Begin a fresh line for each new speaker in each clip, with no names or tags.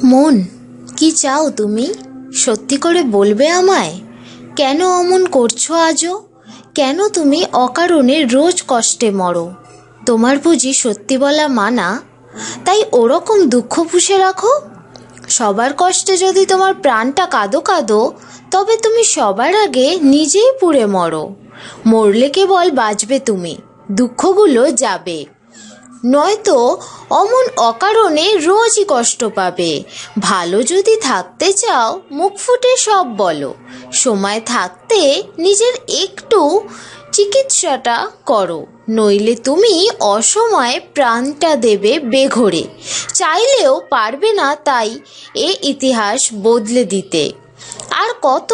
মন, কি চাও তুমি? সত্যি করে বলবে আমায়? কেন অমন করছো আজও? কেন তুমি অকারণে রোজ কষ্টে মরো? তোমার বুঝি সত্যি বলা মানা? তাই ওরকম দুঃখ পুষে রাখো? সবার কষ্টে যদি তোমার প্রাণটা কাঁদো কাঁদো, তবে তুমি সবার আগে নিজেই পুড়ে মরো। মরলে কেবল বাঁচবে তুমি, দুঃখগুলো যাবে। নয়তো অমন অকারণে রোজই কষ্ট পাবে। ভালো যদি থাকতে চাও মুখ ফুটে সব বলো। সময় থাকতে নিজের একটু চিকিৎসাটা করো, নইলে তুমি অসময়ে প্রাণটা দেবে বেঘোরে। চাইলেও পারবে না তাই এ ইতিহাস বদলে দিতে। আর কত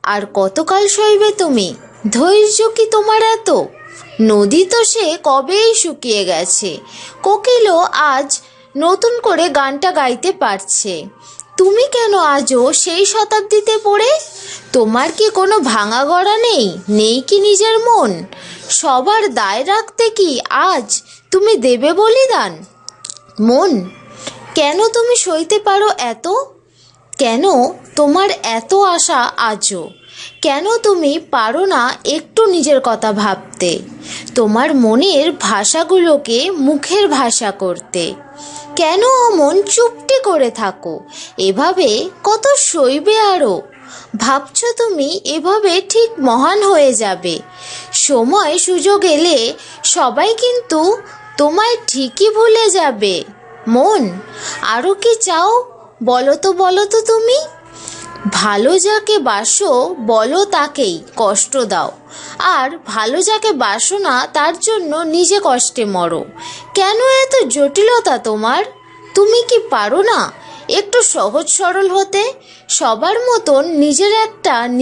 আর কতকাল সইবে তুমি? ধৈর্য কি তোমার এত? নদী তো সে কবেই শুকিয়ে গেছে, কোকিলও আজ নতুন করে গানটা গাইতে পারছে। তুমি কেন আজও সেই শতাব্দীতে পড়ে? তোমার কি কোনো ভাঙা গড়া নেই? নেই কি নিজের মন? সবার দায় রাখতে কি আজ তুমি দেবে বলিদান? মন, কেন তুমি সইতে পারো এত? কেন তোমার এত আশা আজও? কেন তুমি পারো না একটু নিজের কথা ভাবতে? তোমার মনের ভাষাগুলোকে মুখের ভাষা করতে? কেন অমন চুপটি করে থাকো? এভাবে কত সইবে আরো? ভাবছো তুমি এভাবে ঠিক মহান হয়ে যাবে? সময় সুযোগ এলে সবাই কিন্তু তোমায় ঠিকই ভুলে যাবে। মন, আরও কি চাও? বলো তো তুমি। ভালো যাকে বাসো বলো তাকেই কষ্ট দাও, আর ভালো যাকে বাসো না তার জন্য নিজে কষ্টে মরো। কেন এত জটিলতা তোমার? তুমি কি পারো না একটু সহজ সরল হতে? সবার মতন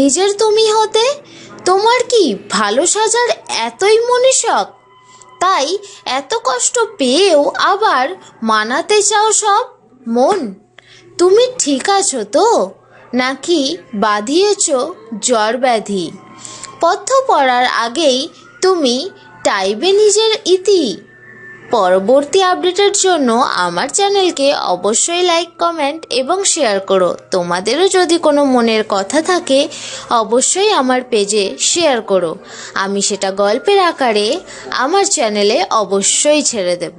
নিজের তুমি হতে? তোমার কি ভালো সাজার এতই মনীষক? তাই এত কষ্ট পেয়েও আবার মানাতে চাও সব? মন, তুমি ঠিক আছো তো? নাকি বাঁধিয়েছ জ্বর ব্যাধি? পথ্য পড়ার আগেই তুমি টাইবে নিজের ইতি? পরবর্তী আপডেটের জন্য আমার চ্যানেলকে অবশ্যই লাইক, কমেন্ট এবং শেয়ার করো। তোমাদেরও যদি কোনো মনের কথা থাকে অবশ্যই আমার পেজে শেয়ার করো। আমি সেটা গল্পের আকারে আমার চ্যানেলে অবশ্যই ছেড়ে দেব।